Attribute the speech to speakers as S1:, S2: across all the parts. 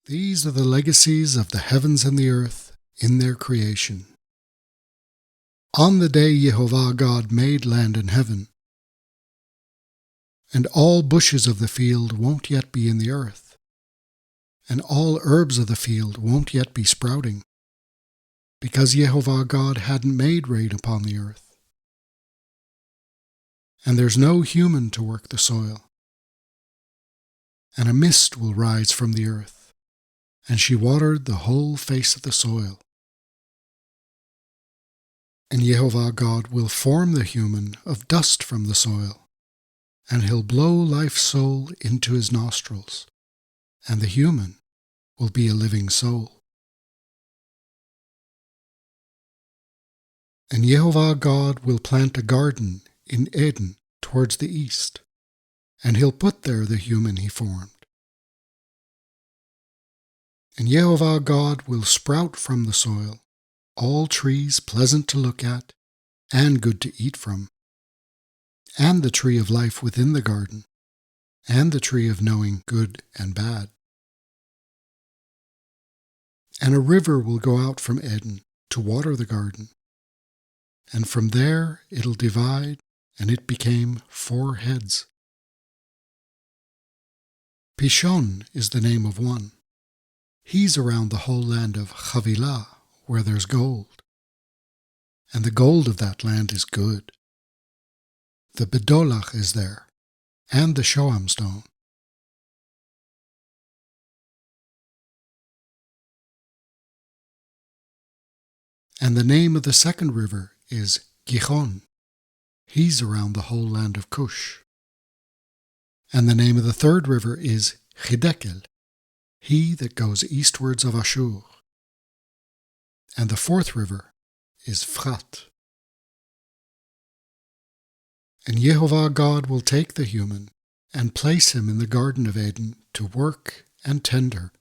S1: These are the legacies of the heavens and the earth in their creation. On the day Yehovah God made land and heaven, and all bushes of the field won't yet be in the earth, and all herbs of the field won't yet be sprouting, because Yehovah God hadn't made rain upon the earth. And there's no human to work the soil. And a mist will rise from the earth, and she watered the whole face of the soil. And Yehovah God will form the human of dust from the soil, and he'll blow life soul into his nostrils, and the human will be a living soul. And Yehovah God will plant a garden in Eden towards the east, and he'll put there the human he formed. And Yehovah God will sprout from the soil all trees pleasant to look at and good to eat from, and the tree of life within the garden, and the tree of knowing good and bad. And a river will go out from Eden to water the garden, and from there it'll divide, and it became 4 heads. Pishon is the name of one. He's around the whole land of Havilah, where there's gold. And the gold of that land is good. The Bedolach is there, and the Shoam stone. And the name of the second river is Gihon. He's around the whole land of Cush. And the name of the third river is Hidekel, he that goes eastwards of Ashur. And the fourth river is Phrat. And Yehovah God will take the human and place him in the Garden of Eden to work and tend her.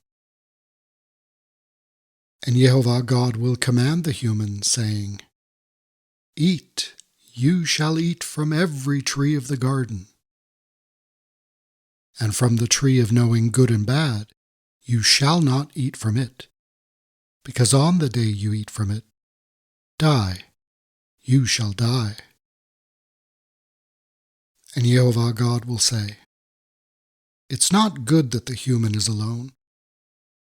S1: And Yehovah God will command the human, saying, "Eat, you shall eat from every tree of the garden. And from the tree of knowing good and bad, you shall not eat from it, because on the day you eat from it, you shall die." And Yehovah God will say, "It's not good that the human is alone.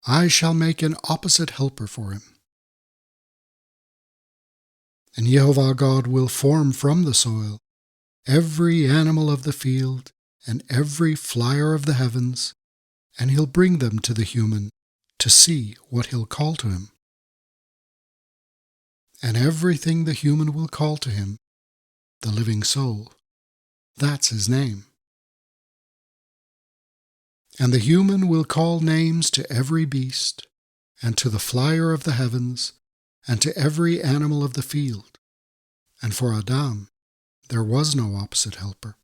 S1: I shall make an opposite helper for him." And Yehovah God will form from the soil every animal of the field and every flyer of the heavens, and he'll bring them to the human to see what he'll call to him. And everything the human will call to him, the living soul, that's his name. And the human will call names to every beast, and to the flyer of the heavens, and to every animal of the field. And for Adam, there was no opposite helper.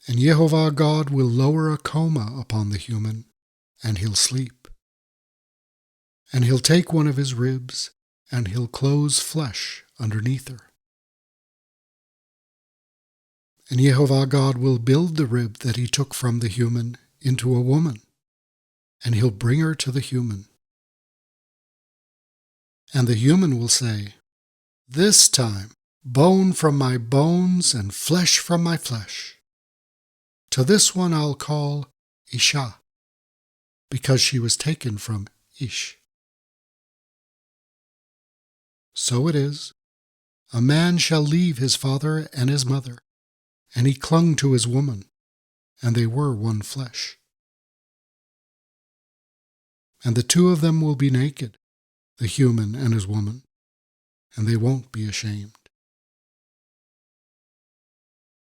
S1: And Yehovah God will lower a coma upon the human, and he'll sleep. And he'll take one of his ribs, and he'll close flesh underneath her. And Yehovah God will build the rib that he took from the human into a woman, and he'll bring her to the human. And the human will say, "This time, bone from my bones and flesh from my flesh. To this one I'll call Isha, because she was taken from Ish." So it is, a man shall leave his father and his mother, and he clung to his woman, and they were one flesh. And the two of them will be naked, the human and his woman, and they won't be ashamed.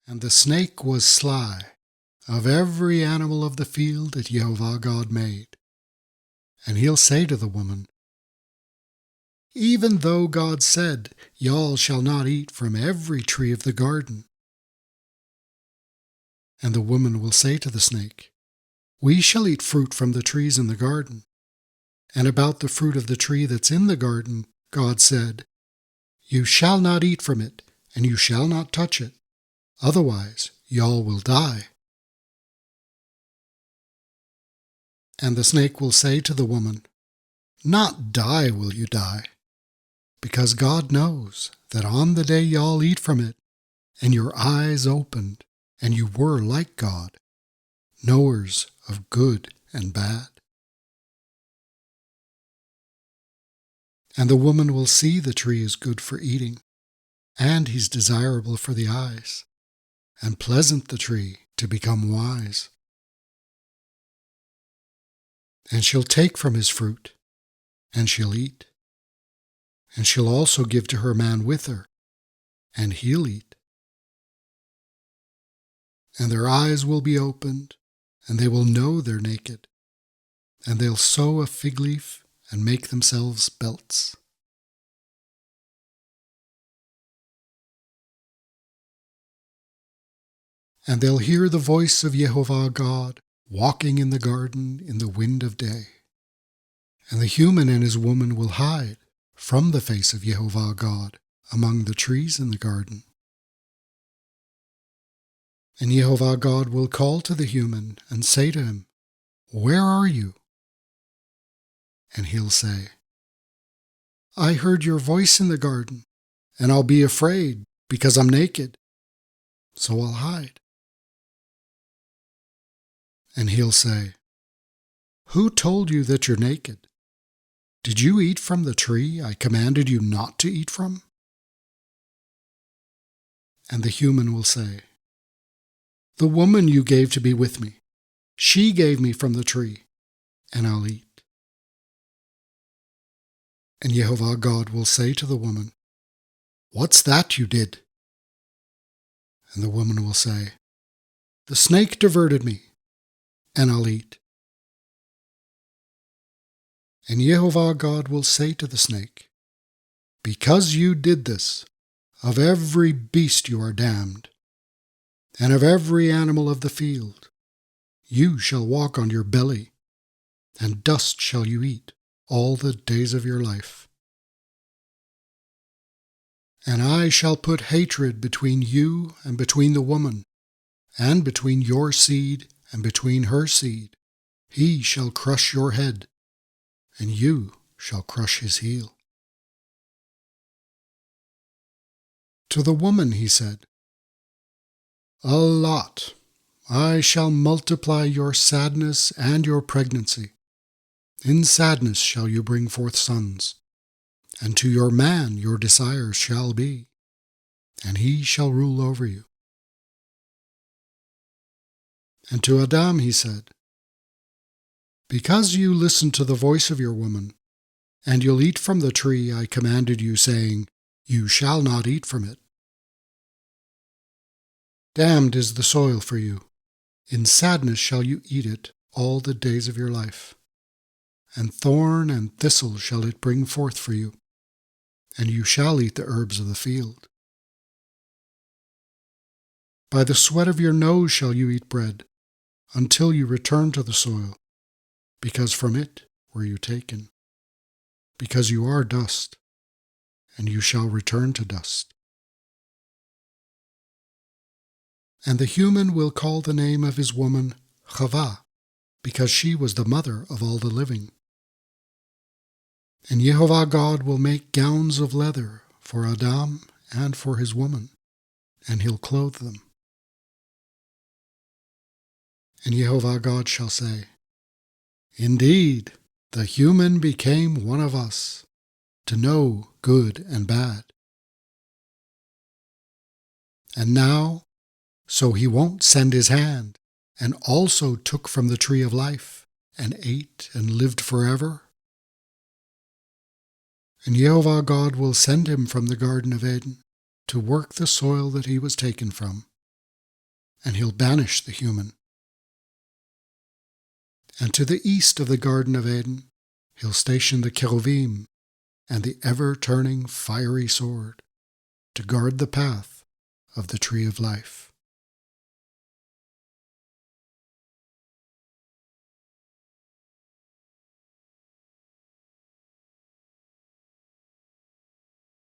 S1: And the snake was sly of every animal of the field that Yehovah God made. And he'll say to the woman, "Even though God said, 'Y'all shall not eat from every tree of the garden.'" And the woman will say to the snake, "We shall eat fruit from the trees in the garden. And about the fruit of the tree that's in the garden, God said, 'You shall not eat from it, and you shall not touch it, otherwise y'all will die.'" And the snake will say to the woman, "Not die will you die, because God knows that on the day y'all eat from it, and your eyes opened, and you were like God, knowers of good and bad." And the woman will see the tree is good for eating, and he's desirable for the eyes, and pleasant the tree to become wise. And she'll take from his fruit, and she'll eat. And she'll also give to her man with her, and he'll eat. And their eyes will be opened, and they will know they're naked, and they'll sew a fig leaf and make themselves belts. And they'll hear the voice of Yehovah God walking in the garden in the wind of day. And the human and his woman will hide from the face of Yehovah God among the trees in the garden. And Yehovah God will call to the human and say to him, "Where are you?" And he'll say, "I heard your voice in the garden, and I'll be afraid because I'm naked, so I'll hide." And he'll say, "Who told you that you're naked? Did you eat from the tree I commanded you not to eat from?" And the human will say, "The woman you gave to be with me, she gave me from the tree, and I'll eat." And Yehovah God will say to the woman, "What's that you did?" And the woman will say, "The snake diverted me, and I'll eat." And Yehovah God will say to the snake, "Because you did this, of every beast you are damned, and of every animal of the field, you shall walk on your belly, and dust shall you eat all the days of your life. And I shall put hatred between you and between the woman, and between your seed and between her seed. He shall crush your head, and you shall crush his heel." To the woman he said, "A lot. I shall multiply your sadness and your pregnancy. In sadness shall you bring forth sons, and to your man your desires shall be, and he shall rule over you." And to Adam he said, "Because you listened to the voice of your woman, and you'll eat from the tree I commanded you, saying, 'You shall not eat from it.' Damned is the soil for you. In sadness shall you eat it all the days of your life. And thorn and thistle shall it bring forth for you, and you shall eat the herbs of the field. By the sweat of your nose shall you eat bread, until you return to the soil, because from it were you taken. Because you are dust, and you shall return to dust." And the human will call the name of his woman Chava, because she was the mother of all the living. And Yehovah God will make gowns of leather for Adam and for his woman, and he'll clothe them. And Yehovah God shall say, "Indeed, the human became one of us, to know good and bad. And now, so he won't send his hand, and also took from the tree of life, and ate and lived forever. And Yehovah God will send him from the Garden of Eden to work the soil that he was taken from, and he'll banish the human. And to the east of the Garden of Eden, he'll station the cherubim and the ever-turning fiery sword to guard the path of the tree of life."